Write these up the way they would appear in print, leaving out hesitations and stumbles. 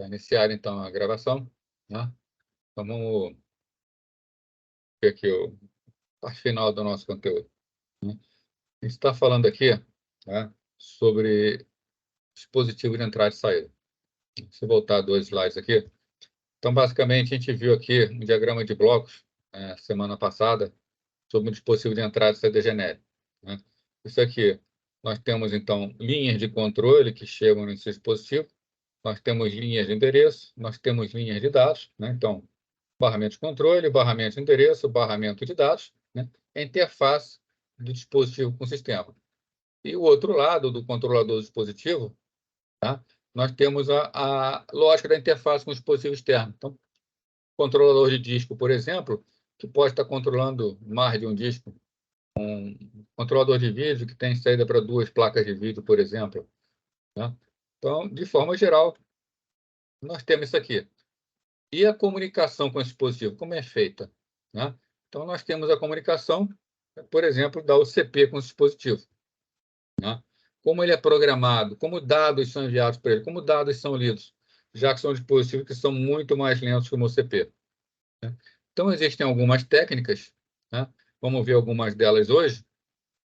Para iniciar, então, a gravação, né? Então, vamos ver aqui a parte final do nosso conteúdo, né? A gente está falando aqui, né, sobre dispositivo de entrada e saída. Se voltar 2 slides aqui. Então, basicamente, a gente viu aqui um diagrama de blocos, semana passada, sobre um dispositivo de entrada e saída genérico, né? Isso aqui, nós temos, então, linhas de controle que chegam nesse dispositivo, nós temos linhas de endereço, nós temos linhas de dados, né? Então, barramento de controle, barramento de endereço, barramento de dados, né? A interface do dispositivo com o sistema. E o outro lado do controlador do dispositivo, tá? Nós temos a lógica da interface com o dispositivo externo. Então, controlador de disco, por exemplo, que pode estar controlando mais de um disco, um controlador de vídeo que tem saída para 2 placas de vídeo, por exemplo, né? Então, de forma geral, nós temos isso aqui. E a comunicação com esse dispositivo, como é feita, né? Então, nós temos a comunicação, por exemplo, da UCP com esse dispositivo, né? Como ele é programado, como dados são enviados para ele, como dados são lidos, já que são dispositivos que são muito mais lentos que o UCP, né? Então, existem algumas técnicas, né? Vamos ver algumas delas hoje,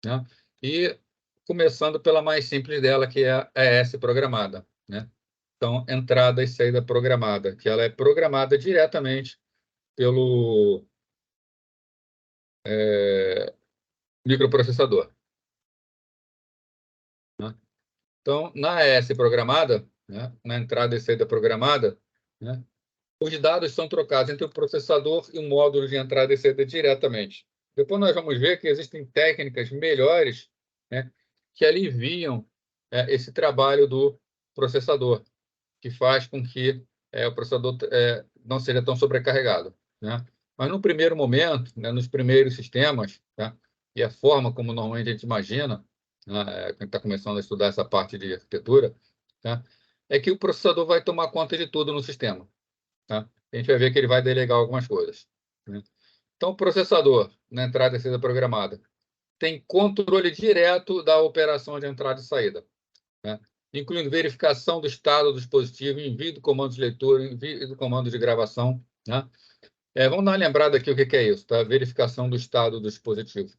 né? E começando pela mais simples dela, que é a ES programada, né? Então, entrada e saída programada, que ela é programada diretamente pelo microprocessador, né? Então, na ES programada, né, na entrada e saída programada, né, os dados são trocados entre o processador e o módulo de entrada e saída diretamente. Depois nós vamos ver que existem técnicas melhores, né, que aliviam esse trabalho do processador, que faz com que o processador não seja tão sobrecarregado, né? Mas no primeiro momento, né, nos primeiros sistemas, tá? E a forma como normalmente a gente imagina, né, quem está começando a estudar essa parte de arquitetura, tá? É que o processador vai tomar conta de tudo no sistema, tá? A gente vai ver que ele vai delegar algumas coisas, né? Então, o processador, na entrada e saída programada, tem controle direto da operação de entrada e saída, né? Incluindo verificação do estado do dispositivo, envio do comando de leitura, envio do comando de gravação, né? Vamos dar uma lembrada aqui o que é isso, tá? Verificação do estado do dispositivo.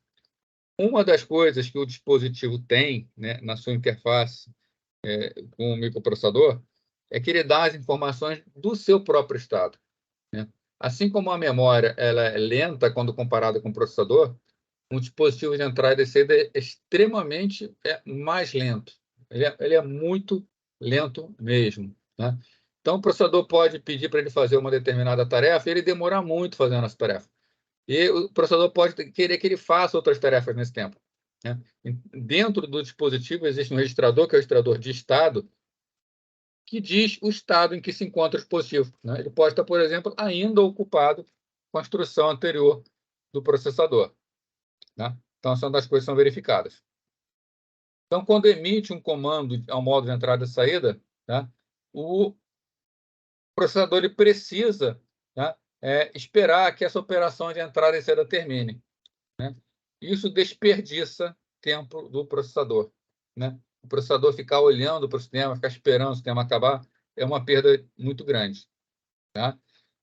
Uma das coisas que o dispositivo tem, né, na sua interface com o microprocessador é que ele dá as informações do seu próprio estado, né? Assim como a memória ela é lenta quando comparada com o processador, um dispositivo de entrada e saída é extremamente mais lento. Ele é muito lento mesmo, né? Então, o processador pode pedir para ele fazer uma determinada tarefa e ele demorar muito fazendo essa tarefa. E o processador pode querer que ele faça outras tarefas nesse tempo, né? Dentro do dispositivo existe um registrador, que é o registrador de estado, que diz o estado em que se encontra o dispositivo, né? Ele pode estar, por exemplo, ainda ocupado com a instrução anterior do processador, né? Então, são das coisas que são verificadas. Então, quando emite um comando ao modo de entrada e saída, né, o processador ele precisa, né, esperar que essa operação de entrada e saída termine, né? Isso desperdiça tempo do processador, né? O processador ficar olhando para o sistema, ficar esperando o sistema acabar, é uma perda muito grande, tá?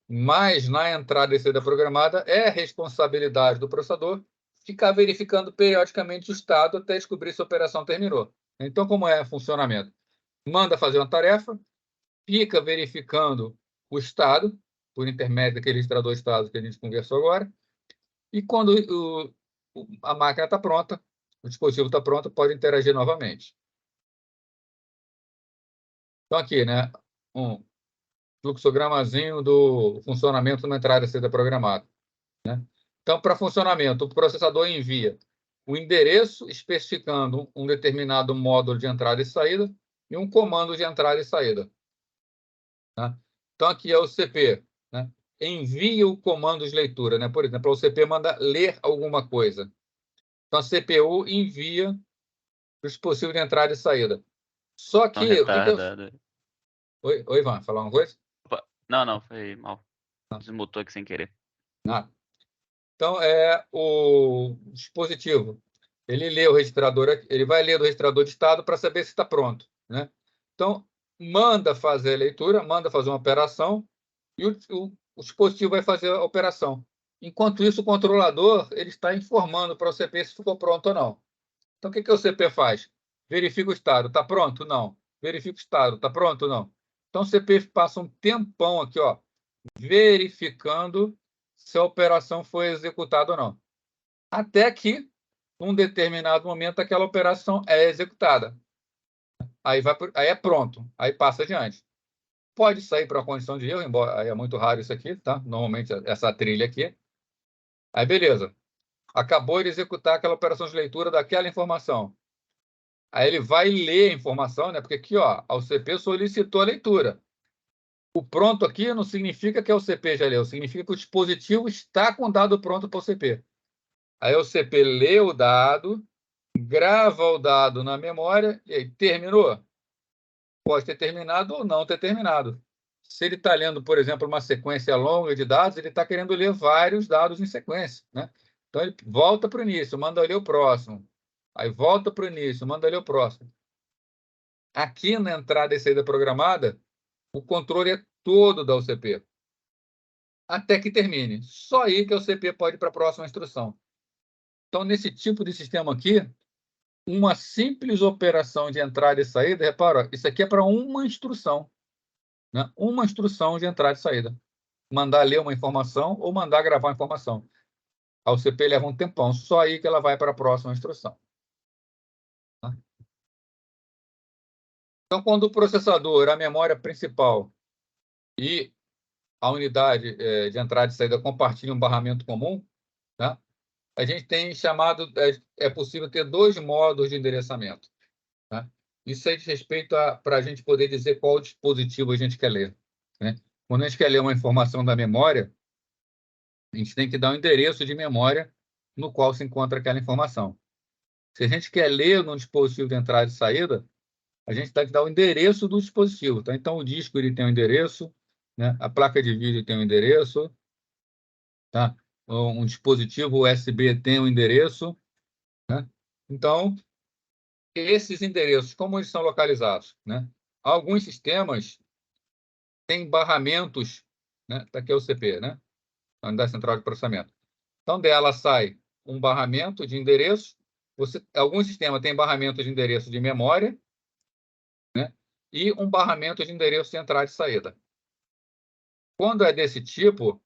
Mas, na entrada e saída programada, é responsabilidade do processador ficar verificando periodicamente o estado até descobrir se a operação terminou. Então, como é o funcionamento? Manda fazer uma tarefa, fica verificando o estado, por intermédio daquele registrador de estado que a gente conversou agora, e quando a máquina está pronta, o dispositivo está pronto, pode interagir novamente. Então, aqui, né, um fluxogramazinho do funcionamento na entrada e saída programada, né? Então, para funcionamento, o processador envia o endereço especificando um determinado módulo de entrada e saída e um comando de entrada e saída, né? Então, aqui é o CP, né? Envia o comando de leitura, né? Por exemplo, o CP manda ler alguma coisa. Então, a CPU envia o dispositivo de entrada e saída. Só Não que... retardado. Oi, Ivan, falar uma coisa? Opa. Não, foi mal. Desmutou aqui sem querer. Nada. Então, o dispositivo, ele lê o registrador, ele vai ler do registrador de estado para saber se está pronto, né? Então, manda fazer a leitura, manda fazer uma operação, e o dispositivo vai fazer a operação. Enquanto isso, o controlador ele está informando para o CP se ficou pronto ou não. Então, o que o CP faz? Verifica o estado. Está pronto? Não. Verifica o estado. Está pronto? Não. Então, o CP passa um tempão aqui, ó, verificando se a operação foi executada ou não. Até que, num determinado momento, aquela operação é executada. Aí é pronto. Aí passa adiante. Pode sair para a condição de erro, embora aí é muito raro isso aqui, tá? Normalmente, essa trilha aqui. Aí, beleza. Acabou de executar aquela operação de leitura daquela informação. Aí ele vai ler a informação, né? Porque aqui, ó, o CP solicitou a leitura. O pronto aqui não significa que o CP já leu, significa que o dispositivo está com o dado pronto para o CP. Aí o CP lê o dado, grava o dado na memória e aí terminou. Pode ter terminado ou não ter terminado. Se ele está lendo, por exemplo, uma sequência longa de dados, ele está querendo ler vários dados em sequência, né? Então ele volta para o início, manda ler o próximo. Aí volta para o início, manda ler o próximo. Aqui na entrada e saída programada, o controle é todo da UCP. Até que termine. Só aí que a UCP pode ir para a próxima instrução. Então, nesse tipo de sistema aqui, uma simples operação de entrada e saída, repara, isso aqui é para uma instrução. Né? Uma instrução de entrada e saída. Mandar ler uma informação ou mandar gravar uma informação. A UCP leva um tempão, só aí que ela vai para a próxima instrução. Tá? Então, quando o processador, a memória principal e a unidade de entrada e saída compartilham um barramento comum, tá? A gente tem chamado, é possível ter dois modos de endereçamento. Tá? Isso aí diz respeito para a gente poder dizer qual dispositivo a gente quer ler. Né? Quando a gente quer ler uma informação da memória, a gente tem que dar um endereço de memória no qual se encontra aquela informação. Se a gente quer ler num dispositivo de entrada e saída, a gente tem que dar o endereço do dispositivo. Tá? Então, o disco ele tem um endereço, né? A placa de vídeo tem um endereço, tá? Um dispositivo USB tem um endereço, né? Então, esses endereços, como eles são localizados, né? Alguns sistemas têm barramentos, né? Tá aqui é o CP, né? A unidade central de processamento. Então, dela sai um barramento de endereço. Alguns sistemas têm barramento de endereço de memória, né? E um barramento de endereço de entrada e saída. Quando é desse tipo,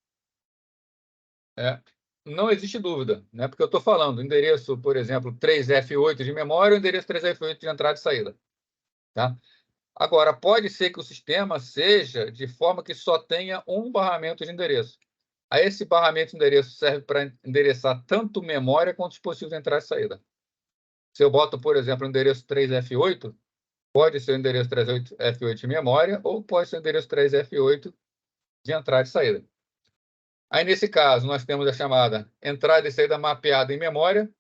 não existe dúvida, né? Porque eu estou falando endereço, por exemplo, 3F8 de memória ou endereço 3F8 de entrada e saída. Tá? Agora, pode ser que o sistema seja de forma que só tenha um barramento de endereço. Aí esse barramento de endereço serve para endereçar tanto memória quanto dispositivo de entrada e saída. Se eu boto, por exemplo, o endereço 3F8, pode ser o endereço 3F8 de memória ou pode ser o endereço 3F8 de entrada e saída. Aí, nesse caso, nós temos a chamada entrada e saída mapeada em memória,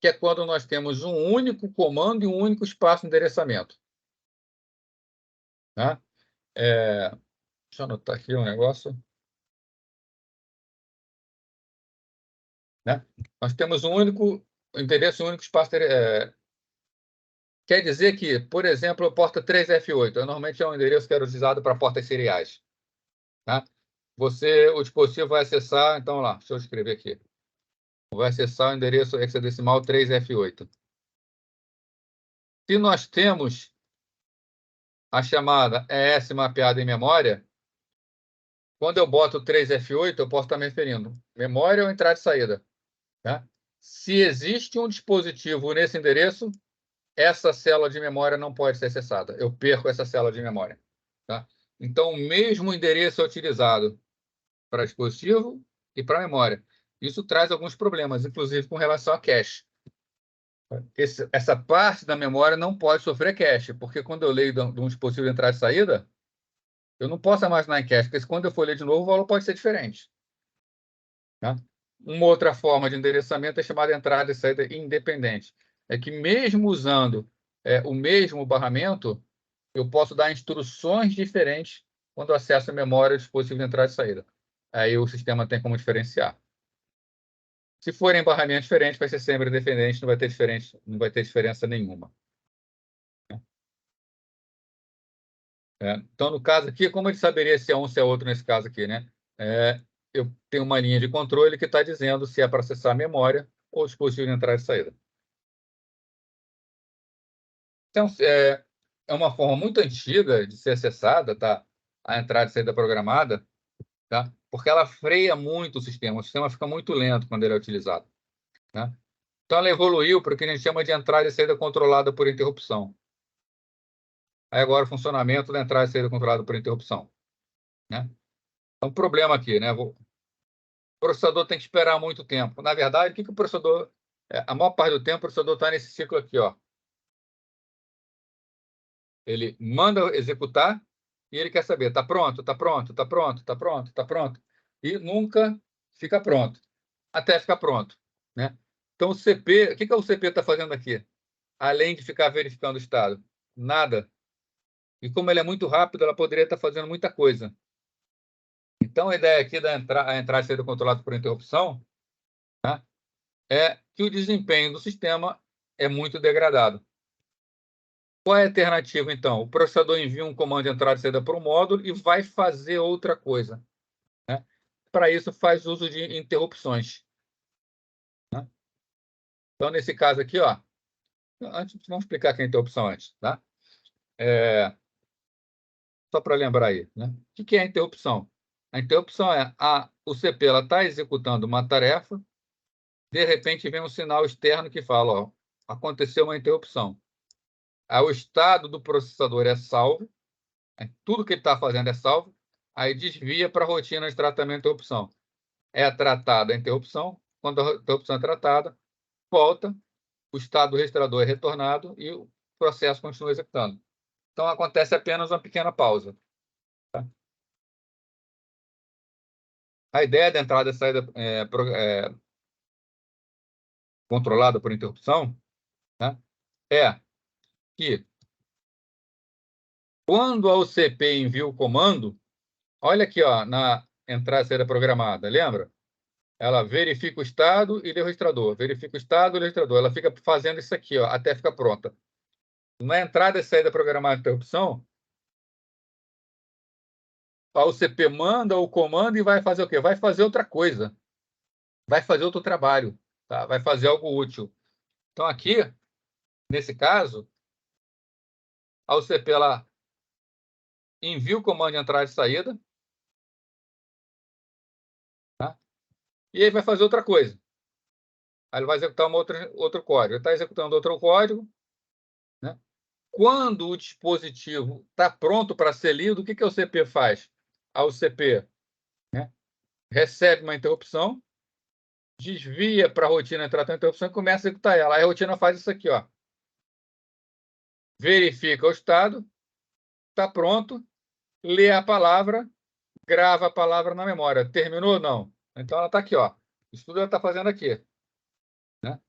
que é quando nós temos um único comando e um único espaço de endereçamento. Tá? Deixa eu anotar aqui um negócio. Né? Nós temos um único endereço, um único espaço. Quer dizer que, por exemplo, a porta 3F8, normalmente é um endereço que era utilizado para portas seriais. Tá? O dispositivo vai acessar, então lá, deixa eu escrever aqui. Vai acessar o endereço hexadecimal 3F8. Se nós temos a chamada ES mapeada em memória, quando eu boto 3F8, eu posso estar me referindo memória ou entrada e saída. Tá? Se existe um dispositivo nesse endereço, essa célula de memória não pode ser acessada. Eu perco essa célula de memória. Tá? Então, o mesmo endereço é utilizado para dispositivo e para memória. Isso traz alguns problemas, inclusive com relação a cache. Essa parte da memória não pode sofrer cache, porque quando eu leio de um dispositivo de entrada e saída, eu não posso armazenar em cache, porque quando eu for ler de novo, o valor pode ser diferente. Tá? Uma outra forma de endereçamento é chamada entrada e saída independente. É que mesmo usando o mesmo barramento, eu posso dar instruções diferentes quando acesso a memória do dispositivo de entrada e saída. Aí o sistema tem como diferenciar. Se forem barramentos diferentes, vai ser sempre independente, não vai ter diferença nenhuma. Então, no caso aqui, como ele saberia se é um, se é outro nesse caso aqui, né? Eu tenho uma linha de controle que está dizendo se é para acessar a memória ou dispositivo de entrada e saída. Então, é uma forma muito antiga de ser acessada, tá? A entrada e saída programada, tá? Porque ela freia muito o sistema fica muito lento quando ele é utilizado, né? Então, ela evoluiu para o que a gente chama de entrada e saída controlada por interrupção. Aí agora o funcionamento da entrada e saída controlada por interrupção, né? Então, problema aqui, né? O processador tem que esperar muito tempo. Na verdade, o que o processador... a maior parte do tempo, o processador está nesse ciclo aqui, ó. Ele manda executar e ele quer saber, está pronto, está pronto, está pronto, está pronto, está pronto. E nunca fica pronto, até ficar pronto, né? Então, o CP... O que o CP está fazendo aqui? Além de ficar verificando o estado? Nada. E como ele é muito rápido, ela poderia estar fazendo muita coisa. Então, a ideia aqui da entrada e saída controlada por interrupção, né, é que o desempenho do sistema é muito degradado. Qual é a alternativa, então? O processador envia um comando de entrada e saída para o módulo e vai fazer outra coisa, né? Para isso, faz uso de interrupções, né? Então, nesse caso aqui, ó, vamos explicar aqui a interrupção antes, tá? Só para lembrar aí, né? O que é a interrupção? A interrupção é o CP está executando uma tarefa, de repente vem um sinal externo que fala, ó, aconteceu uma interrupção. Aí o estado do processador é salvo, tudo que ele está fazendo é salvo, aí desvia para a rotina de tratamento de interrupção. É tratada a interrupção, quando a interrupção é tratada, volta, o estado do registrador é retornado e o processo continua executando. Então, acontece apenas uma pequena pausa. Tá? A ideia da entrada e saída controlada por interrupção, né, é que quando a UCP envia o comando, olha aqui, ó, na entrada e saída programada, lembra? Ela verifica o estado e lê o registrador, verifica o estado e lê o registrador. Ela fica fazendo isso aqui, ó, até ficar pronta. Na entrada e saída programada de interrupção, a UCP manda o comando e vai fazer o quê? Vai fazer outra coisa. Vai fazer outro trabalho, tá? Vai fazer algo útil. Então, aqui, nesse caso, a UCP ela envia o comando de entrada e saída, tá? E aí vai fazer outra coisa. Aí ele vai executar outro código. Ele está executando outro código, né? Quando o dispositivo está pronto para ser lido, o que o CP faz? A UCP, né, recebe uma interrupção, desvia para a rotina de tratamento de interrupção e começa a executar ela. Aí a rotina faz isso aqui, ó. Verifica o estado, está pronto, lê a palavra, grava a palavra na memória. Terminou ou não? Então, ela está aqui, ó. Isso tudo ela está fazendo aqui, né?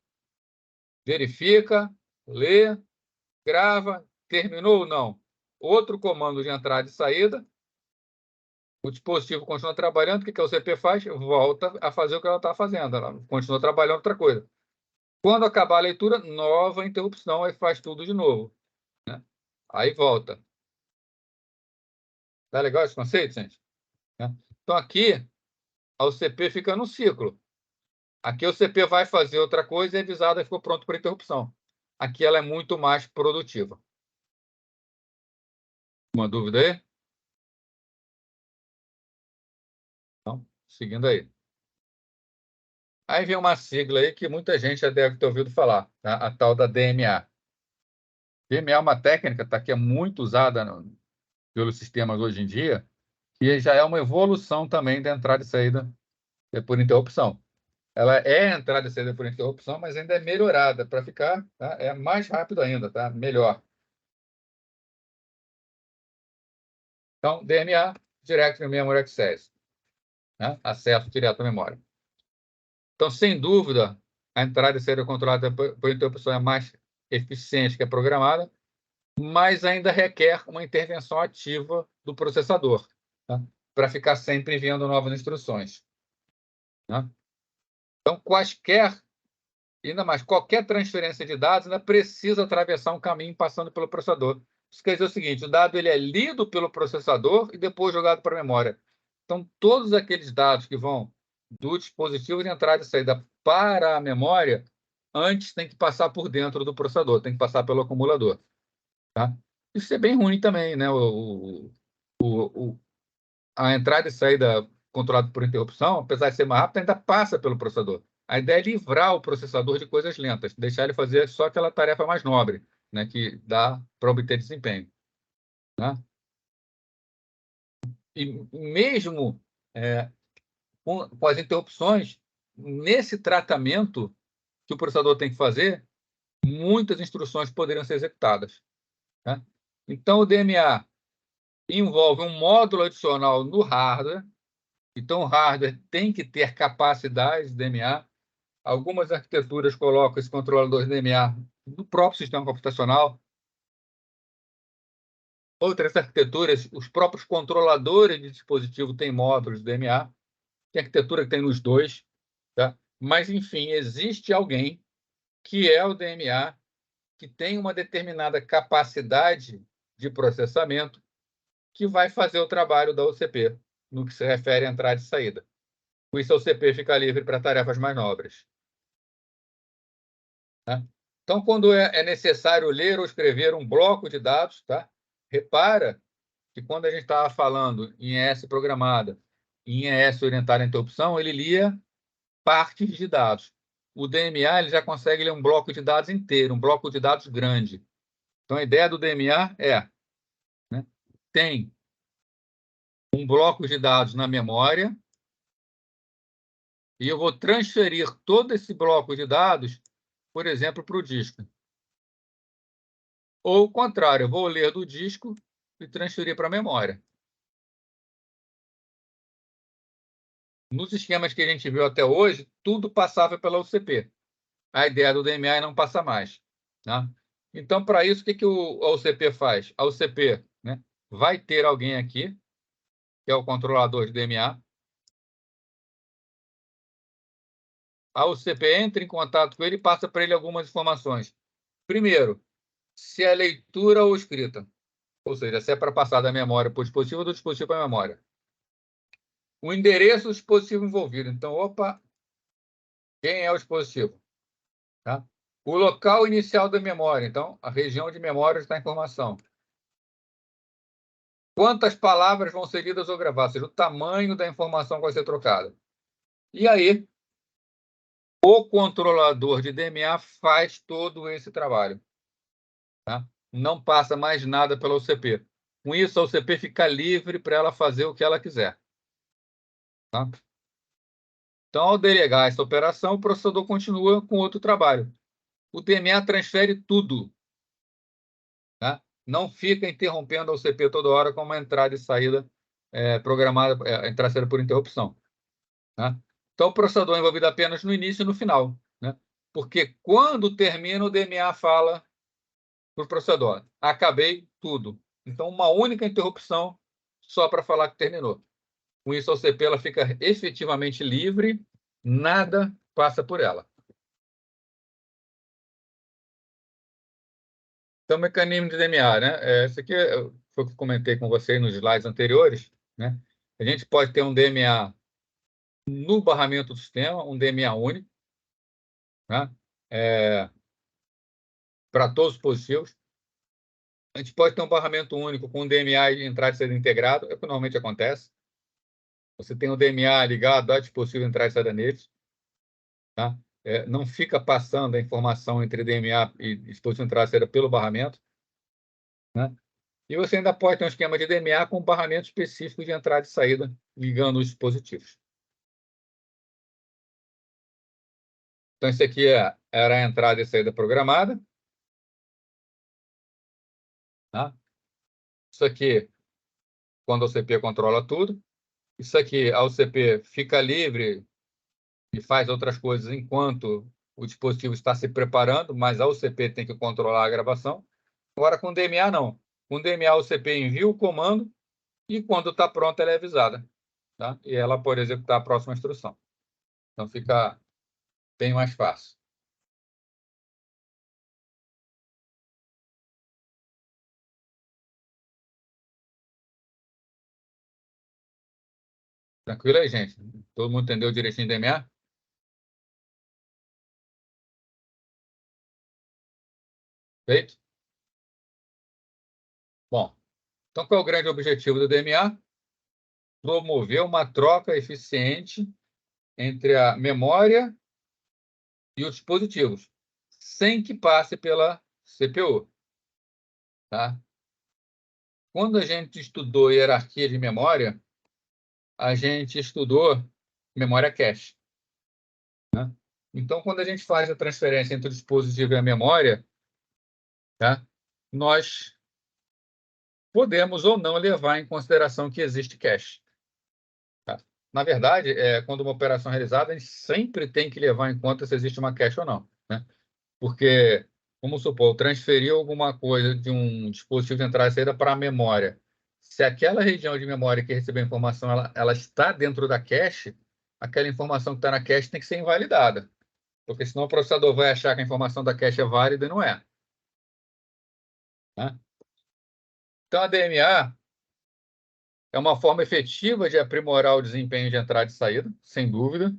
Verifica, lê, grava, terminou ou não? Outro comando de entrada e saída, o dispositivo continua trabalhando, o que o CP faz? Volta a fazer o que ela está fazendo, ela continua trabalhando outra coisa. Quando acabar a leitura, nova interrupção, aí faz tudo de novo, né? Aí volta. Tá legal esse conceito, gente? Então, aqui, a UCP fica no ciclo. Aqui, o CP vai fazer outra coisa e é avisado e ficou pronto para interrupção. Aqui, ela é muito mais produtiva. Uma dúvida aí? Então, seguindo aí. Aí vem uma sigla aí que muita gente já deve ter ouvido falar, tá? A tal da DMA. DMA é uma técnica, tá, que é muito usada pelos sistemas hoje em dia, e já é uma evolução também da entrada e saída por interrupção. Ela é entrada e saída por interrupção, mas ainda é melhorada para ficar, tá? É mais rápido ainda, tá? Melhor. Então, DMA, Direct Memory Access, né? Acesso direto à memória. Então, sem dúvida, a entrada e saída controlada por interrupção é mais eficiente que a programada, mas ainda requer uma intervenção ativa do processador, tá? Para ficar sempre enviando novas instruções, né? Então, ainda mais, qualquer transferência de dados ainda precisa atravessar um caminho passando pelo processador. Isso quer dizer o seguinte, o dado ele é lido pelo processador e depois jogado para a memória. Então, todos aqueles dados que vão do dispositivo de entrada e saída para a memória, antes tem que passar por dentro do processador, tem que passar pelo acumulador. Tá? Isso é bem ruim também, né? A entrada e saída controlada por interrupção, apesar de ser mais rápida, ainda passa pelo processador. A ideia é livrar o processador de coisas lentas, deixar ele fazer só aquela tarefa mais nobre, né, que dá para obter desempenho. Né? E mesmo com as interrupções, nesse tratamento que o processador tem que fazer, muitas instruções poderiam ser executadas. Né? Então, o DMA envolve um módulo adicional no hardware. Então, o hardware tem que ter capacidade de DMA. Algumas arquiteturas colocam esse controlador de DMA no próprio sistema computacional. Outras arquiteturas, os próprios controladores de dispositivo têm módulos de DMA. Tem arquitetura que tem nos dois. Tá? Mas, enfim, existe alguém que é o DMA, que tem uma determinada capacidade de processamento que vai fazer o trabalho da OCP, no que se refere à entrada e saída. Com isso, a OCP fica livre para tarefas mais nobres. Tá? Então, quando é necessário ler ou escrever um bloco de dados, tá? Repara que quando a gente estava falando em ES programada, em ES orientada à interrupção, ele lia partes de dados. O DMA ele já consegue ler um bloco de dados inteiro, um bloco de dados grande. Então, a ideia do DMA é, né, tem um bloco de dados na memória e eu vou transferir todo esse bloco de dados, por exemplo, para o disco. Ou o contrário, eu vou ler do disco e transferir para a memória. Nos esquemas que a gente viu até hoje, tudo passava pela UCP. A ideia do DMA é não passar mais. Né? Então, para isso, o que a UCP faz? A UCP, né, vai ter alguém aqui, que é o controlador de DMA. A UCP entra em contato com ele e passa para ele algumas informações. Primeiro, se é leitura ou escrita. Ou seja, se é para passar da memória para o dispositivo ou do dispositivo para a memória. O endereço do dispositivo envolvido. Então, opa, quem é o dispositivo? Tá? O local inicial da memória. Então, a região de memória está a informação. Quantas palavras vão ser lidas ou gravadas? Ou seja, o tamanho da informação que vai ser trocada. E aí, o controlador de DMA faz todo esse trabalho. Tá? Não passa mais nada pela UCP. Com isso, a UCP fica livre para ela fazer o que ela quiser. Tá? Então, ao delegar essa operação, o processador continua com outro trabalho. O DMA transfere tudo. Tá? Não fica interrompendo a UCP toda hora com uma entrada e saída programada, entrada e saída por interrupção. Tá? Então, o processador é envolvido apenas no início e no final. Né? Porque quando termina, o DMA fala para o processador, acabei tudo. Então, uma única interrupção só para falar que terminou. Com isso, a OCP ela fica efetivamente livre, nada passa por ela. Então, o mecanismo de DMA, né? Esse aqui foi o que eu comentei com vocês nos slides anteriores. Né? A gente pode ter um DMA no barramento do sistema, um DMA único, né? Para todos os dispositivos. A gente pode ter um barramento único com um DMA de entrada e saída integrado, é o que normalmente acontece. Você tem o DMA ligado ao dispositivo de entrada e saída neles. Tá? Não fica passando a informação entre DMA e dispositivo de entrada e saída pelo barramento. Né? E você ainda pode ter um esquema de DMA com barramento específico de entrada e saída, ligando os dispositivos. Então, isso aqui era a entrada e saída programada. Tá? Isso aqui, quando a OCP controla tudo. Isso aqui, a OCP fica livre e faz outras coisas enquanto o dispositivo está se preparando, mas a OCP tem que controlar a gravação. Agora, com DMA, não. Com DMA, a OCP envia o comando e, quando está pronta, ela é avisada. Tá? E ela pode executar a próxima instrução. Então, fica bem mais fácil. Tranquilo aí, gente? Todo mundo entendeu direitinho o DMA? Feito? Bom, então qual é o grande objetivo do DMA? Promover uma troca eficiente entre a memória e os dispositivos, sem que passe pela CPU. Tá? Quando a gente estudou hierarquia de memória, a gente estudou memória cache. Né? Então, quando a gente faz a transferência entre o dispositivo e a memória, tá? Nós podemos ou não levar em consideração que existe cache. Tá? Na verdade, quando uma operação é realizada, a gente sempre tem que levar em conta se existe uma cache ou não. Né? Porque, vamos supor, transferir alguma coisa de um dispositivo de entrada e saída para a memória. Se aquela região de memória que recebeu a informação ela está dentro da cache, aquela informação que está na cache tem que ser invalidada. Porque senão o processador vai achar que a informação da cache é válida e não é. Né? Então, a DMA é uma forma efetiva de aprimorar o desempenho de entrada e saída, sem dúvida.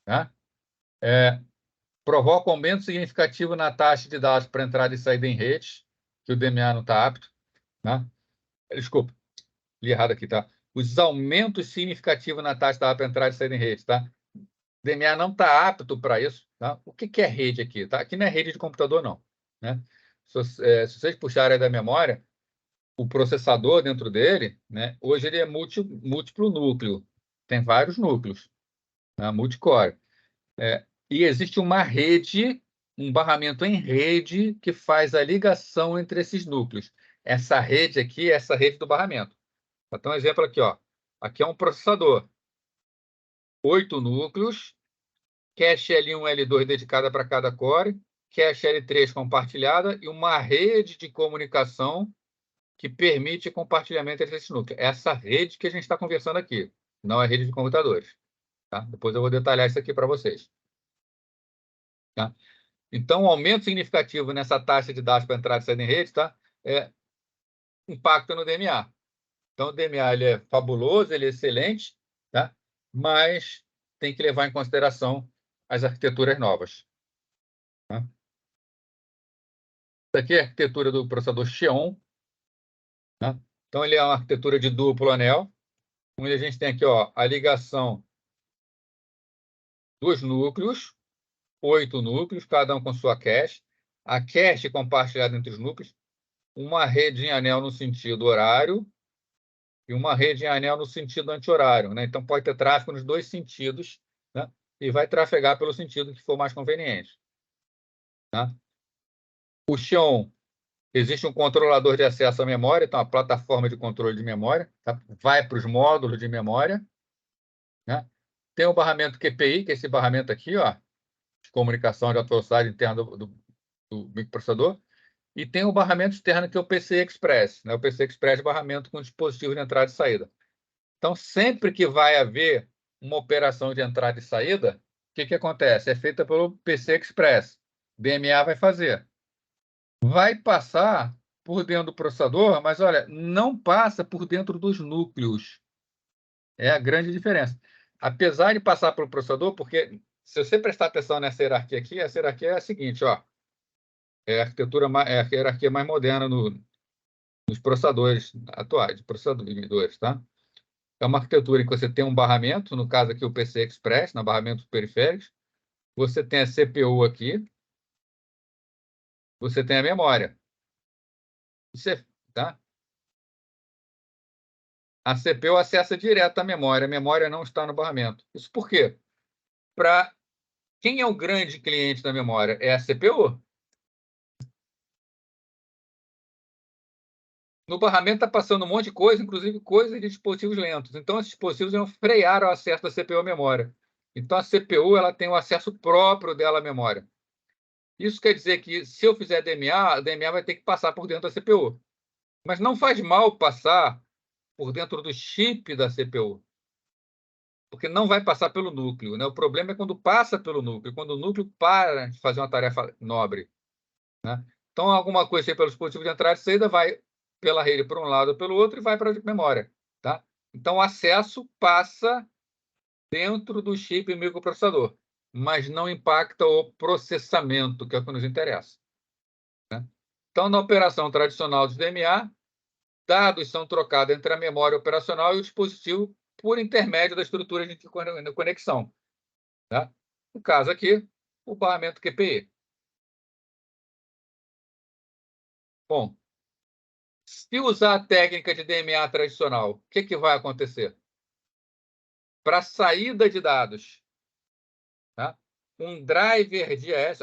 Né? Provoca aumento significativo na taxa de dados para entrada e saída em rede, que o DMA não está apto. Né? Desculpa, li errado aqui, tá? Os aumentos significativos na taxa de dados para entrada e saída em rede, tá? O DMA não está apto para isso. Tá? O que é rede aqui? Tá? Aqui não é rede de computador, não. Né? Se vocês puxarem da memória, o processador dentro dele, né, hoje ele é múltiplo núcleo, tem vários núcleos, né, multicore. E existe uma rede, um barramento em rede que faz a ligação entre esses núcleos. Essa rede aqui é essa rede do barramento. Então, um exemplo aqui, ó. Aqui é um processador, 8 núcleos, cache L1 e L2 dedicada para cada core, cache L3 compartilhada e uma rede de comunicação que permite compartilhamento entre esses núcleos. Essa rede que a gente está conversando aqui, não é rede de computadores. Tá? Depois eu vou detalhar isso aqui para vocês. Tá? Então, um aumento significativo nessa taxa de dados para entrada e saída em rede, tá? Impacta no DMA. Então, o DMA ele é fabuloso, ele é excelente, tá? Mas tem que levar em consideração as arquiteturas novas. Tá? Isso aqui é a arquitetura do processador Xeon. Tá? Então, ele é uma arquitetura de duplo anel, onde a gente tem aqui, ó, a ligação dos núcleos, 8 núcleos, cada um com sua cache, a cache compartilhada entre os núcleos, uma rede em anel no sentido horário e uma rede em anel no sentido anti-horário. Né? Então, pode ter tráfego nos dois sentidos, né? E vai trafegar pelo sentido que for mais conveniente. Tá? O Xeon, existe um controlador de acesso à memória, então, a plataforma de controle de memória, tá? Vai para os módulos de memória. Né? Tem o barramento QPI, que é esse barramento aqui, ó, de comunicação de alta velocidade interna do microprocessador, e tem o barramento externo, que é o PCI Express. Né? O PCI Express é barramento com dispositivo de entrada e saída. Então, sempre que vai haver uma operação de entrada e saída, o que acontece? É feita pelo PCI Express. DMA vai fazer. Vai passar por dentro do processador, mas, olha, não passa por dentro dos núcleos. É a grande diferença. Apesar de passar pelo processador, porque se você prestar atenção nessa hierarquia aqui, essa hierarquia é a seguinte, ó. É a arquitetura, é a hierarquia mais moderna nos processadores atuais, de processadores, tá? É uma arquitetura em que você tem um barramento, no caso aqui o PCI Express, no barramento periféricos, você tem a CPU aqui, você tem a memória. Tá? A CPU acessa direto a memória não está no barramento. Isso por quê? Para quem é o grande cliente da memória? É a CPU. No barramento está passando um monte de coisa, inclusive coisa de dispositivos lentos. Então, esses dispositivos vão frear o acesso da CPU à memória. Então, a CPU ela tem o acesso próprio dela à memória. Isso quer dizer que, se eu fizer DMA, a DMA vai ter que passar por dentro da CPU. Mas não faz mal passar por dentro do chip da CPU, porque não vai passar pelo núcleo. Né? O problema é quando passa pelo núcleo, quando o núcleo para de fazer uma tarefa nobre. Né? Então, alguma coisa aí pelo dispositivo de entrada e saída vai pela rede por um lado ou pelo outro e vai para a memória. Tá? Então, o acesso passa dentro do chip microprocessador, mas não impacta o processamento, que é o que nos interessa, né? Então, na operação tradicional de DMA, dados são trocados entre a memória operacional e o dispositivo por intermédio da estrutura de conexão, tá? No caso aqui, o barramento QPE. Bom, se usar a técnica de DMA tradicional, o que vai acontecer? Para a saída de dados, tá? Um driver GS,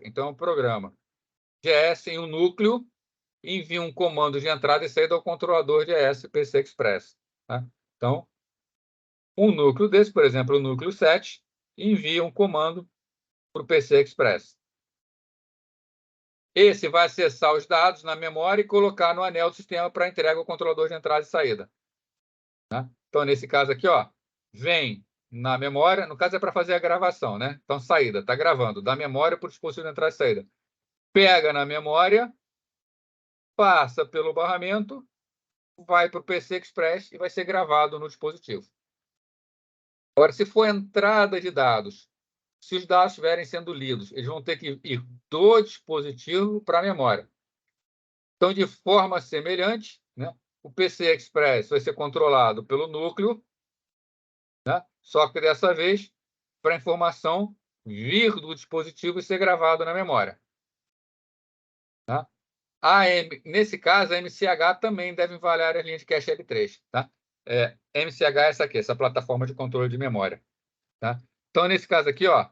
então é um programa GS em um núcleo, envia um comando de entrada e saída ao controlador GS PC Express, tá? Então, um núcleo desse, por exemplo, o núcleo 7, envia um comando para o PC Express. Esse vai acessar os dados na memória e colocar no anel do sistema para entrega ao controlador de entrada e saída, tá? Então, nesse caso aqui, ó, vem na memória, no caso é para fazer a gravação, né? Então, saída, está gravando, da memória para o dispositivo de entrada e saída. Pega na memória, passa pelo barramento, vai para o PC Express e vai ser gravado no dispositivo. Agora, se for entrada de dados, se os dados estiverem sendo lidos, eles vão ter que ir do dispositivo para a memória. Então, de forma semelhante, né, o PC Express vai ser controlado pelo núcleo, né, só que dessa vez para a informação vir do dispositivo e ser gravado na memória, tá? Nesse caso, a MCH também deve avaliar as linhas de cache L3, tá? MCH é essa aqui, essa plataforma de controle de memória, tá? Então, nesse caso aqui, ó,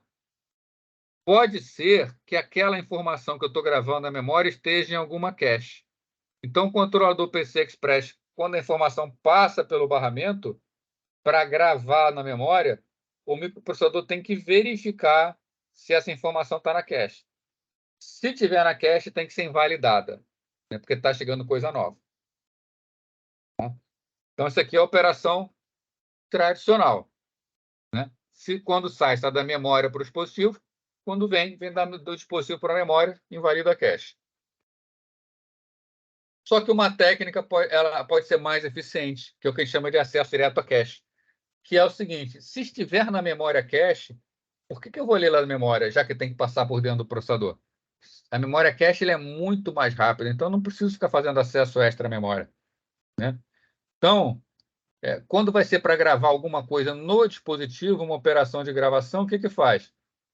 pode ser que aquela informação que eu estou gravando na memória esteja em alguma cache. Então, o controlador PC Express, quando a informação passa pelo barramento, para gravar na memória, o microprocessador tem que verificar se essa informação está na cache. Se tiver na cache, tem que ser invalidada, né, porque está chegando coisa nova, tá? Então, isso aqui é a operação tradicional, né? Se quando sai, está da memória para o dispositivo, quando vem do dispositivo para a memória, invalida a cache. Só que uma técnica ela pode ser mais eficiente, que é o que a gente chama de acesso direto a cache, que é o seguinte: se estiver na memória cache, por que eu vou ler lá na memória, já que tem que passar por dentro do processador? A memória cache é muito mais rápida, então não preciso ficar fazendo acesso extra à memória, né? Então, quando vai ser para gravar alguma coisa no dispositivo, uma operação de gravação, o que faz?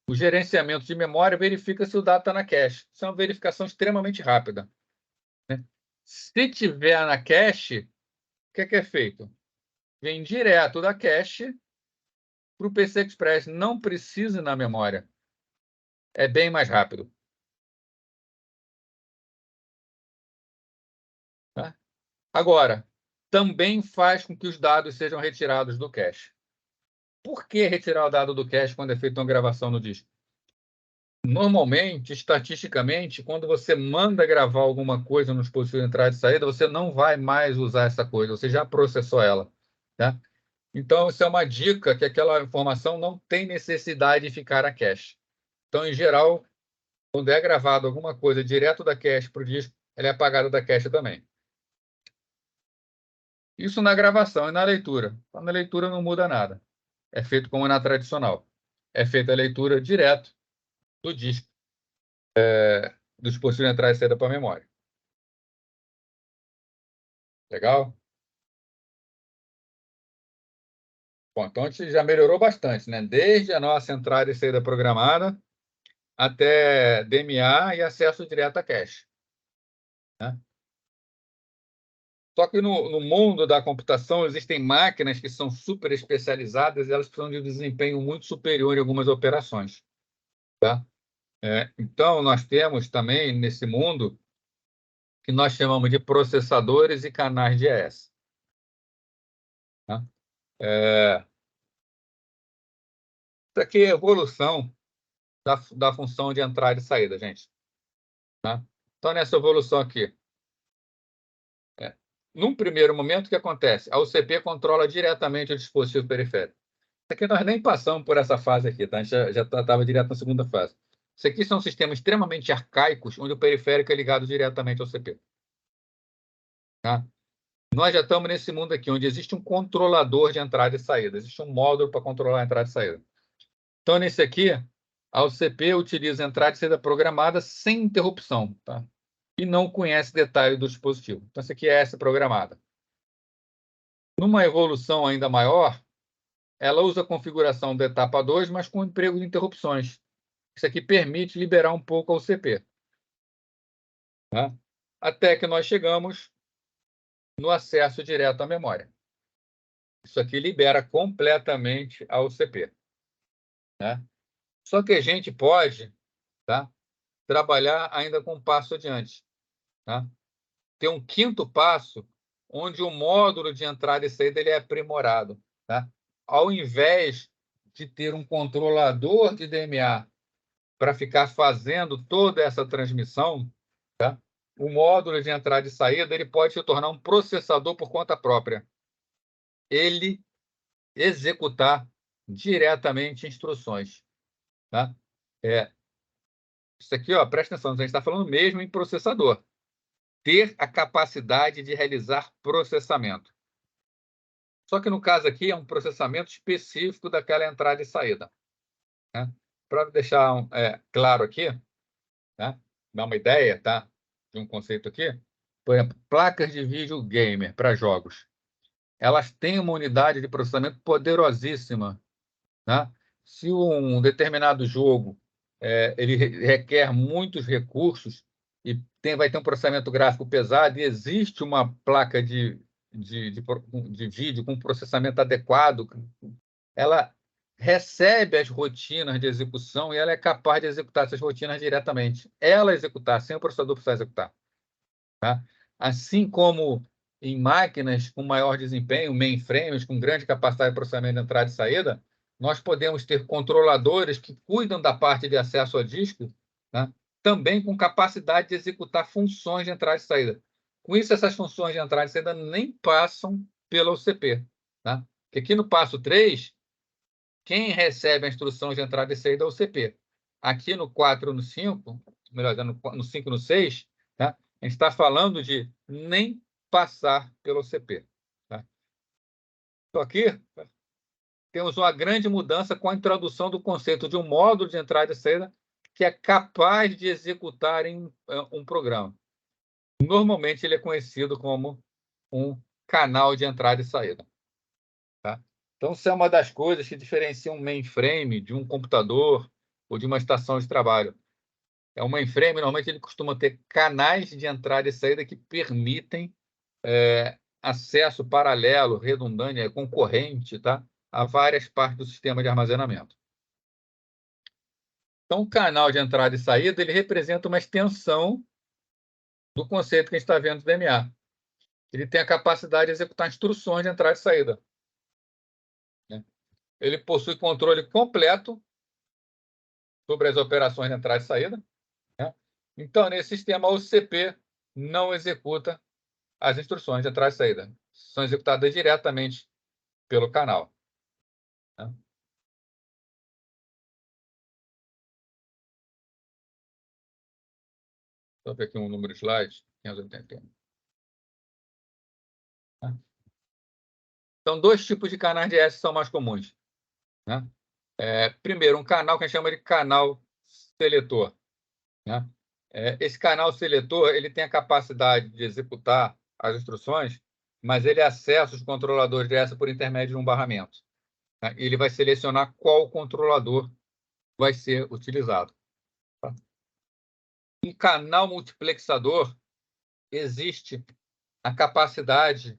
O gerenciamento de memória verifica se o dado está na cache. Isso é uma verificação extremamente rápida, né? Se tiver na cache, o que é feito? Vem direto da cache para o PC Express. Não precisa ir na memória. É bem mais rápido, tá? Agora, também faz com que os dados sejam retirados do cache. Por que retirar o dado do cache quando é feita uma gravação no disco? Normalmente, estatisticamente, quando você manda gravar alguma coisa no dispositivo de entrada e saída, você não vai mais usar essa coisa, você já processou ela, tá? Então, isso é uma dica que aquela informação não tem necessidade de ficar a cache. Então, em geral, quando é gravado alguma coisa direto da cache para o disco, ela é apagada da cache também. Isso na gravação e na leitura. Na leitura não muda nada. É feito como na tradicional. É feita a leitura direto do disco, do dispositivo de entrada e saída para a memória. Legal? Bom, então a gente já melhorou bastante, né? Desde a nossa entrada e saída programada até DMA e acesso direto a cache, né? Só que no mundo da computação existem máquinas que são super especializadas e elas precisam de um desempenho muito superior em algumas operações, tá? Então, nós temos também nesse mundo que nós chamamos de processadores e canais de ES, tá? Isso aqui é a evolução da função de entrada e saída, gente, tá? Então, nessa evolução aqui, num primeiro momento, o que acontece? A UCP controla diretamente o dispositivo periférico. Isso aqui nós nem passamos por essa fase aqui, tá? A gente já estava direto na segunda fase. Isso aqui são sistemas extremamente arcaicos, onde o periférico é ligado diretamente ao CPU, tá? Nós já estamos nesse mundo aqui, onde existe um controlador de entrada e saída, existe um módulo para controlar a entrada e saída. Então, nesse aqui, a UCP utiliza entrada e saída programada sem interrupção, tá? E não conhece detalhe do dispositivo. Então, essa aqui é essa programada. Numa evolução ainda maior, ela usa a configuração da etapa 2, mas com emprego de interrupções. Isso aqui permite liberar um pouco a UCP. Tá? Até que nós chegamos no acesso direto à memória. Isso aqui libera completamente a UCP. Né? Só que a gente pode, tá, trabalhar ainda com um passo adiante. Tá? Tem um quinto passo, onde o módulo de entrada e saída ele é aprimorado. Tá? Ao invés de ter um controlador de DMA para ficar fazendo toda essa transmissão, tá? O módulo de entrada e saída ele pode se tornar um processador por conta própria. Ele executar diretamente instruções. Tá? Isso aqui, ó, presta atenção, a gente está falando mesmo em processador. Ter a capacidade de realizar processamento. Só que no caso aqui é um processamento específico daquela entrada e saída. Né? Para deixar claro aqui, né? Dar uma ideia, tá? De um conceito aqui, por exemplo, placas de vídeo gamer para jogos. Elas têm uma unidade de processamento poderosíssima. Né? Se um determinado jogo ele requer muitos recursos e vai ter um processamento gráfico pesado e existe uma placa de vídeo com processamento adequado, ela recebe as rotinas de execução e ela é capaz de executar essas rotinas diretamente. Ela executar, sem o processador precisar executar. Tá? Assim como em máquinas com maior desempenho, mainframes com grande capacidade de processamento de entrada e saída, nós podemos ter controladores que cuidam da parte de acesso a disco, né? Também com capacidade de executar funções de entrada e saída. Com isso, essas funções de entrada e saída nem passam pela UCP. Tá? Porque aqui no passo 3, quem recebe a instrução de entrada e saída é o UCP. Aqui no 4 e no 5, melhor dizendo, no 5 e no 6, tá? A gente está falando de nem passar pelo UCP. Tá? Então, aqui temos uma grande mudança com a introdução do conceito de um módulo de entrada e saída que é capaz de executar em um programa. Normalmente, ele é conhecido como um canal de entrada e saída. Tá? Então, isso é uma das coisas que diferencia um mainframe de um computador ou de uma estação de trabalho. Um mainframe, normalmente, ele costuma ter canais de entrada e saída que permitem acesso paralelo, redundante, concorrente, tá? A várias partes do sistema de armazenamento. Então, o canal de entrada e saída ele representa uma extensão do conceito que a gente está vendo do DMA. Ele tem a capacidade de executar instruções de entrada e saída. Né? Ele possui controle completo sobre as operações de entrada e saída. Né? Então, nesse sistema, o UCP não executa as instruções de entrada e saída. São executadas diretamente pelo canal. Né? Vou ver aqui um número de slides. 581. Né? Então, dois tipos de canais de S são mais comuns. Né? Primeiro, um canal que a gente chama de canal seletor. Né? Esse canal seletor ele tem a capacidade de executar as instruções, mas ele acessa os controladores de S por intermédio de um barramento. Né? Ele vai selecionar qual controlador vai ser utilizado. Tá? Um canal multiplexador existe a capacidade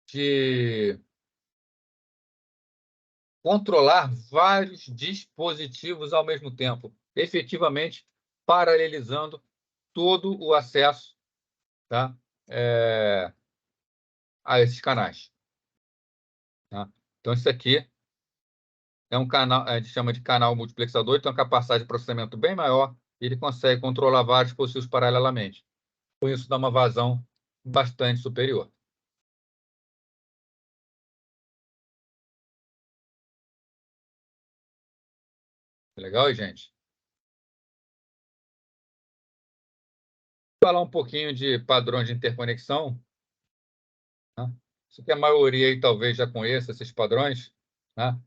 de controlar vários dispositivos ao mesmo tempo, efetivamente paralelizando todo o acesso, tá? A esses canais. Tá? Então, isso aqui é um canal, a gente chama de canal multiplexador, tem uma capacidade de processamento bem maior e ele consegue controlar vários dispositivos paralelamente. Com isso, dá uma vazão bastante superior. Legal, gente? Vou falar um pouquinho de padrões de interconexão. Né? Isso que a maioria aí talvez já conheça esses padrões, né?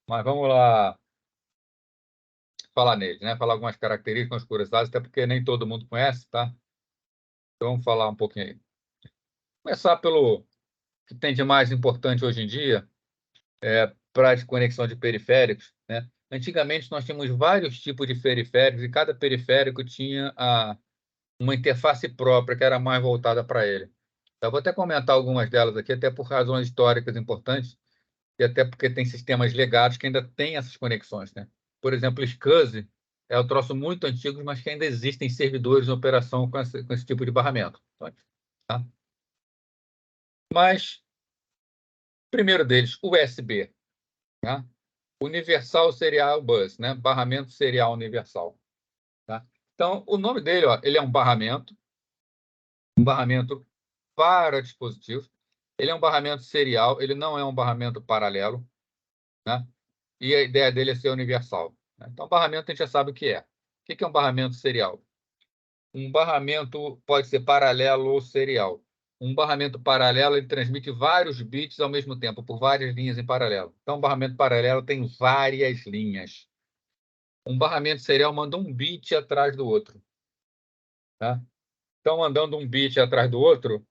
Mas vamos lá falar neles, né? Falar algumas características, algumas curiosidades, até porque nem todo mundo conhece, tá? Então vamos falar um pouquinho aí. Começar pelo que tem de mais importante hoje em dia, para a conexão de periféricos, né? Antigamente nós tínhamos vários tipos de periféricos e cada periférico tinha uma interface própria que era mais voltada para ele. Eu vou até comentar algumas delas aqui, até por razões históricas importantes e até porque tem sistemas legados que ainda têm essas conexões, né? Por exemplo, o SCSI é um troço muito antigo, mas que ainda existem servidores em operação com esse tipo de barramento. Tá? Mas, primeiro deles, USB, tá? Universal Serial Bus, né? Barramento serial universal. Tá? Então, o nome dele, ó, ele é um barramento para dispositivos. Ele é um barramento serial, ele não é um barramento paralelo, né? E a ideia dele é ser universal. Né? Então, barramento a gente já sabe o que é. O que é um barramento serial? Um barramento pode ser paralelo ou serial. Um barramento paralelo ele transmite vários bits ao mesmo tempo, por várias linhas em paralelo. Então, um barramento paralelo tem várias linhas. Um barramento serial manda um bit atrás do outro. Tá? Então, mandando um bit atrás do outro,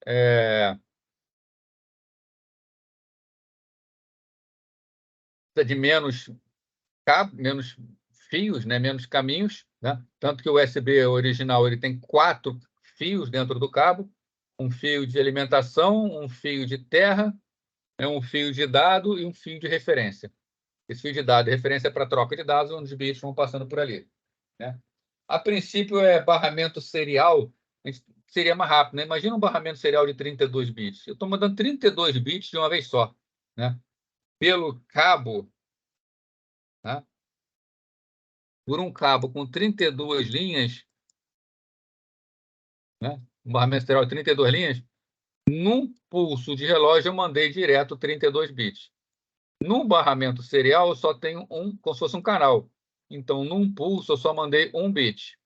precisa de menos menos fios, né? Menos caminhos. Né? Tanto que o USB original ele tem 4 fios dentro do cabo. Um fio de alimentação, um fio de terra, um fio de dado e um fio de referência. Esse fio de dado e referência é para troca de dados, onde os bits vão passando por ali. Né? A princípio, barramento serial seria mais rápido. Né? Imagina um barramento serial de 32 bits. Eu estou mandando 32 bits de uma vez só. Né? Pelo cabo, né? Por um cabo com 32 linhas, né? Um barramento serial de 32 linhas, num pulso de relógio eu mandei direto 32 bits. No barramento serial, eu só tenho como se fosse um canal. Então, num pulso, eu só mandei 1 bit.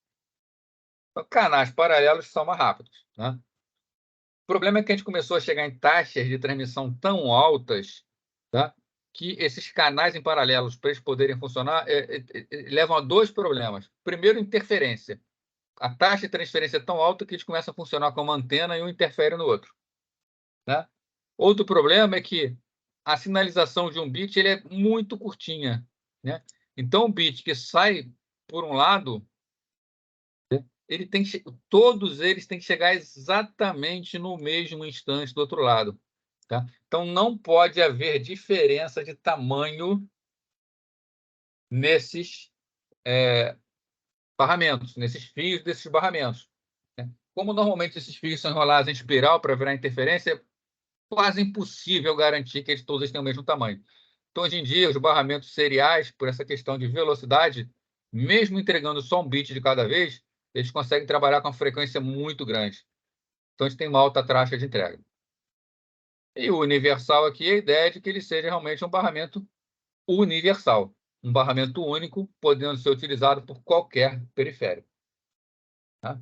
Canais paralelos são mais rápidos. Né? O problema é que a gente começou a chegar em taxas de transmissão tão altas, tá? Que esses canais em paralelos, para eles poderem funcionar, levam a 2 problemas. Primeiro, interferência. A taxa de transferência é tão alta que eles começam a funcionar como antena e um interfere no outro. Né? Outro problema é que a sinalização de um bit ele é muito curtinha. Né? Então, o bit que sai por um lado, ele tem todos eles têm que chegar exatamente no mesmo instante do outro lado. Tá? Então, não pode haver diferença de tamanho nesses barramentos, nesses fios desses barramentos. Né? Como normalmente esses fios são enrolados em espiral para virar interferência, é quase impossível garantir que todos eles tenham o mesmo tamanho. Então, hoje em dia, os barramentos seriais, por essa questão de velocidade, mesmo entregando só um bit de cada vez, eles conseguem trabalhar com uma frequência muito grande. Então, eles têm uma alta taxa de entrega. E o universal aqui, a ideia é de que ele seja realmente um barramento universal, um barramento único, podendo ser utilizado por qualquer periférico. Tá?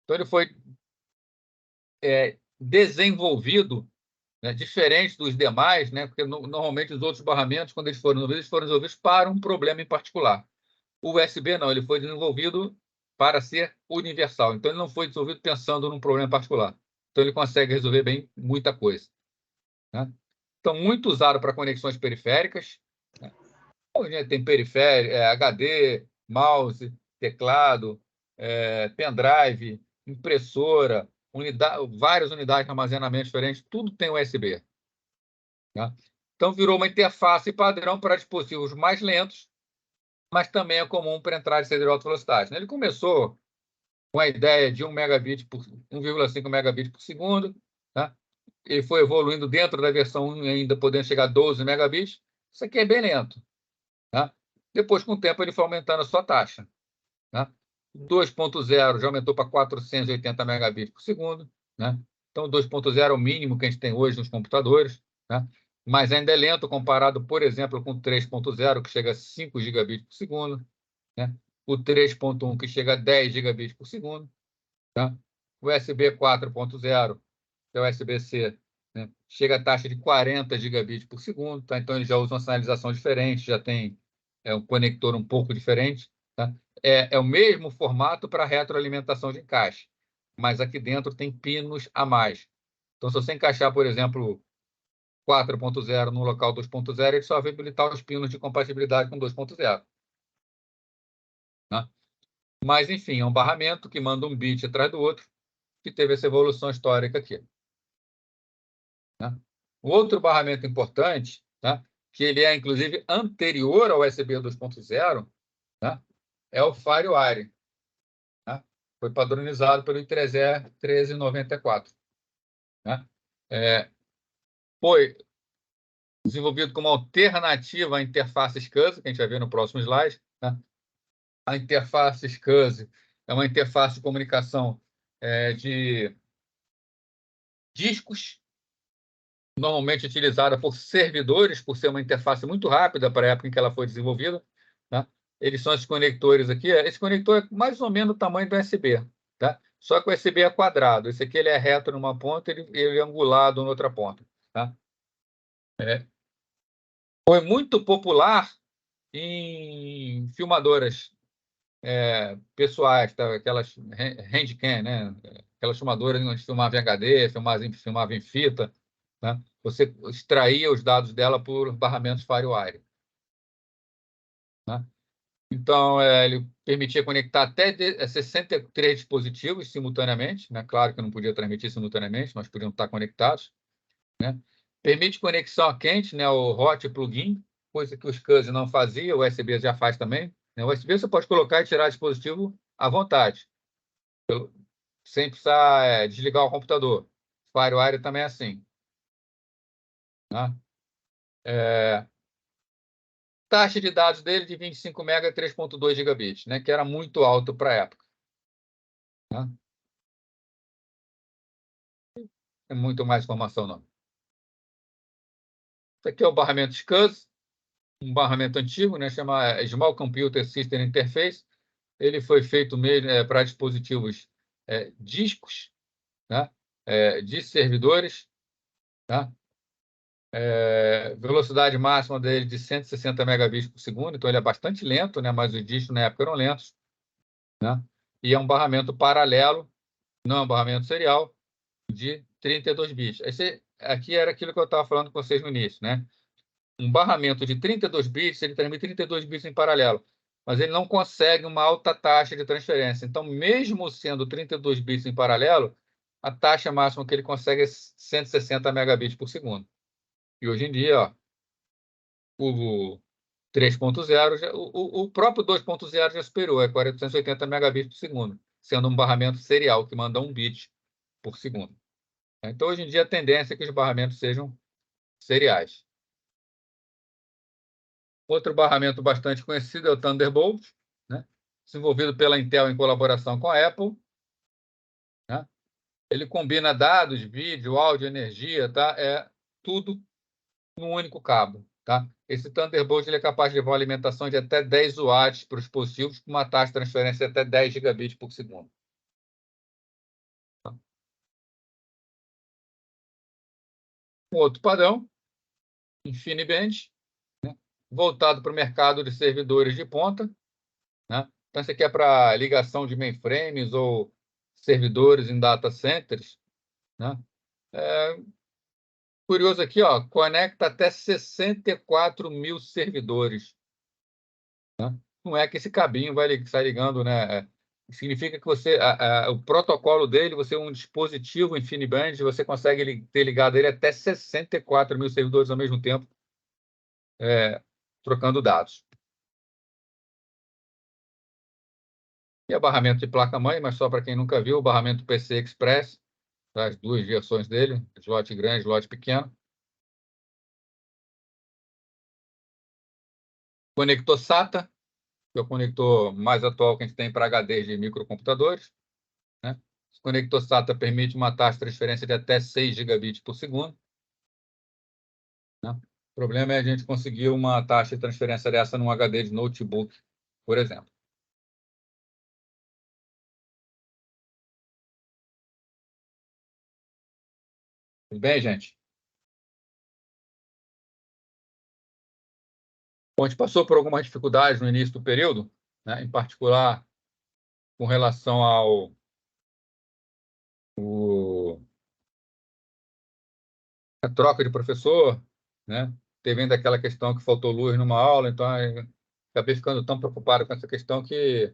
Então, ele foi desenvolvido, né, diferente dos demais, né, porque normalmente os outros barramentos, quando eles foram desenvolvidos para um problema em particular. O USB não, ele foi desenvolvido para ser universal. Então, ele não foi desenvolvido pensando num problema particular. Então, ele consegue resolver bem muita coisa. Né? Então, muito usado para conexões periféricas. Né? Hoje tem periférico, HD, mouse, teclado, pendrive, impressora, várias unidades de armazenamento diferentes, tudo tem USB. Né? Então, virou uma interface padrão para dispositivos mais lentos, mas também é comum para entrada de de alta velocidade. Ele começou com a ideia de 1,5 megabit por segundo, tá? Ele foi evoluindo dentro da versão 1, ainda podendo chegar a 12 megabits. Isso aqui é bem lento. Tá? Depois, com o tempo, ele foi aumentando a sua taxa. Tá? 2.0 já aumentou para 480 megabits por segundo. Né? Então, 2.0 é o mínimo que a gente tem hoje nos computadores. Tá? Mas ainda é lento comparado, por exemplo, com 3.0, que chega a 5 gigabits por segundo. Né? O 3.1, que chega a 10 gigabits por segundo. Tá? O USB 4.0, que é o USB-C, né? Chega a taxa de 40 gigabits por segundo, tá? Então ele já usa uma sinalização diferente, já tem um conector um pouco diferente, tá? É o mesmo formato para retroalimentação de encaixe, mas aqui dentro tem pinos a mais. Então, se você encaixar, por exemplo, 4.0 no local 2.0, ele só vai habilitar os pinos de compatibilidade com 2.0. Né? Mas, enfim, é um barramento que manda um bit atrás do outro, que teve essa evolução histórica aqui. Né? O outro barramento importante, tá? Que ele é, inclusive, anterior ao USB 2.0, né? É o FireWire. Né? Foi padronizado pelo I3E 1394. Né? Foi desenvolvido como alternativa à interface SCSI, que a gente vai ver no próximo slide. Né? A interface SCSI é uma interface de comunicação de discos, normalmente utilizada por servidores, por ser uma interface muito rápida para a época em que ela foi desenvolvida. Tá? Eles são esses conectores aqui. Esse conector é mais ou menos o tamanho do USB. Tá? Só que o USB é quadrado. Esse aqui ele é reto numa ponta e ele é angulado na outra ponta. Tá? Foi muito popular em filmadoras pessoais, tá? Aquelas handcam, né? Aquelas filmadoras onde filmava em HD, filmava em fita. Né? Você extraía os dados dela por barramentos FireWire. Né? Então, ele permitia conectar até 63 dispositivos simultaneamente. Né? Claro que não podia transmitir simultaneamente, mas podiam estar conectados. Né? Permite conexão a quente, né? O hot plugin, coisa que o SCSI não fazia, o USB já faz também. Né? O USB você pode colocar e tirar dispositivo à vontade, sem precisar desligar o computador. O FireWire também é assim. Né? Taxa de dados dele de 25 MB e 3.2 gigabits, né? Que era muito alto para a época. Né? É muito mais informação, não. Isso aqui é o barramento SCSI, um barramento antigo, né? Chama Small Computer System Interface. Ele foi feito mesmo para dispositivos discos, né? De servidores. Tá? Velocidade máxima dele de 160 megabits por segundo, então ele é bastante lento, né? Mas os discos na época eram lentos. Né? E é um barramento paralelo, não é um barramento serial, de 32 bits. Esse aqui era aquilo que eu estava falando com vocês no início. Né? Um barramento de 32 bits, ele transmite 32 bits em paralelo, mas ele não consegue uma alta taxa de transferência. Então, mesmo sendo 32 bits em paralelo, a taxa máxima que ele consegue é 160 megabits por segundo. E hoje em dia, ó, o 3.0, o próprio 2.0 já superou, é 480 megabits por segundo, sendo um barramento serial que manda 1 bit por segundo. Então, hoje em dia, a tendência é que os barramentos sejam seriais. Outro barramento bastante conhecido é o Thunderbolt, né? Desenvolvido pela Intel em colaboração com a Apple. Né? Ele combina dados, vídeo, áudio, energia, tá? Tudo num único cabo. Tá? Esse Thunderbolt ele é capaz de levar uma alimentação de até 10 watts para os dispositivos, com uma taxa de transferência de até 10 gigabits por segundo. Tá? Um outro padrão, InfiniBand, né? Voltado para o mercado de servidores de ponta. Né? Então, isso aqui é para ligação de mainframes ou servidores em data centers. Né? Curioso aqui, ó, conecta até 64 mil servidores. Né? Não é que esse cabinho vai sair ligando, né? Significa que o protocolo dele, você um dispositivo InfiniBand, você consegue ter ligado ele até 64 mil servidores ao mesmo tempo, trocando dados. E é barramento de placa-mãe, mas só para quem nunca viu, o barramento PC Express, as duas versões dele, slot grande, slot pequeno. Conector SATA, que é o conector mais atual que a gente tem para HDs de microcomputadores. Né? O conector SATA permite uma taxa de transferência de até 6 gigabits por segundo. Né? O problema é a gente conseguir uma taxa de transferência dessa num HD de notebook, por exemplo. Tudo bem, gente? Bom, a gente passou por algumas dificuldades no início do período, né, em particular com relação a troca de professor, né? Teve ainda aquela questão que faltou luz numa aula, então acabei ficando tão preocupado com essa questão que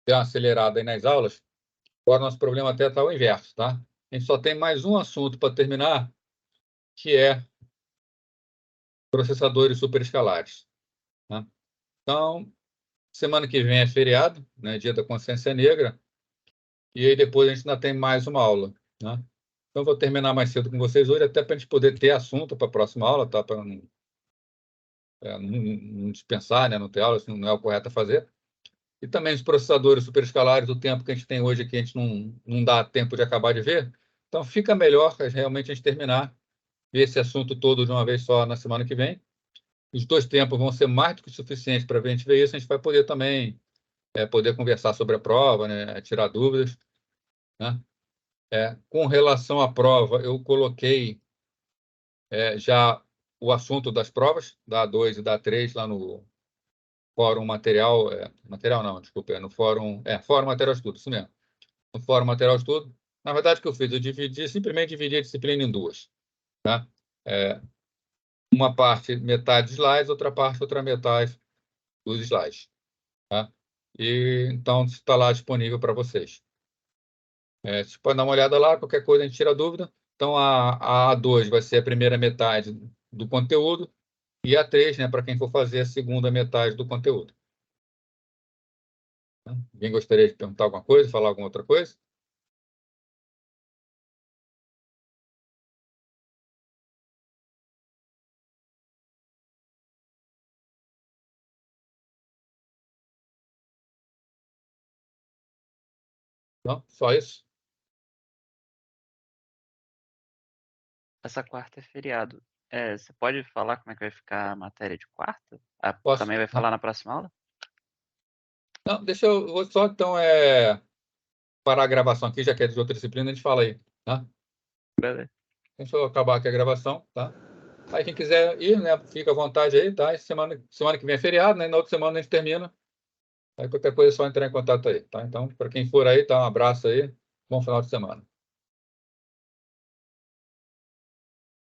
deu uma acelerada aí nas aulas. Agora, nosso problema até está o inverso, tá? A gente só tem mais um assunto para terminar, que é processadores superescalares, né? Então, semana que vem é feriado, né? Dia da Consciência Negra, e aí depois a gente ainda tem mais uma aula, né? Então, vou terminar mais cedo com vocês hoje, até para a gente poder ter assunto para a próxima aula, tá? Para não dispensar, né? Não ter aula, isso não é o correto a fazer. E também os processadores superescalares, o tempo que a gente tem hoje aqui, a gente não dá tempo de acabar de ver. Então, fica melhor realmente a gente terminar esse assunto todo de uma vez só na semana que vem. Os 2 tempos vão ser mais do que suficientes para a gente ver isso. A gente vai poder também poder conversar sobre a prova, né? Tirar dúvidas, né? Com relação à prova, eu coloquei já o assunto das provas, da A2 e da A3, lá no Fórum Material, material não, desculpa, no Fórum Material Estudo, isso mesmo. No Fórum Material Estudo, na verdade, o que eu fiz? Eu simplesmente dividi a disciplina em 2, tá? Uma parte, metade de slides, outra metade dos slides, tá? E então está lá disponível para vocês. Vocês podem dar uma olhada lá, qualquer coisa a gente tira a dúvida. Então, a A2 vai ser a primeira metade do conteúdo e a A3, né, para quem for fazer a segunda metade do conteúdo. Alguém gostaria de perguntar alguma coisa, falar alguma outra coisa? Não? Só isso? Essa quarta é feriado. Você pode falar como é que vai ficar a matéria de quarta? Posso? Também vai Não, falar na próxima aula? não, deixa eu vou só então parar a gravação aqui, já que é de outra disciplina, a gente fala aí, tá? Beleza. Deixa eu acabar aqui a gravação, tá? Aí quem quiser ir, né, fica à vontade aí, tá? E semana que vem é feriado, né? Na outra semana a gente termina. Aí qualquer coisa é só entrar em contato aí, tá? Então, para quem for aí, tá, um abraço aí, bom final de semana.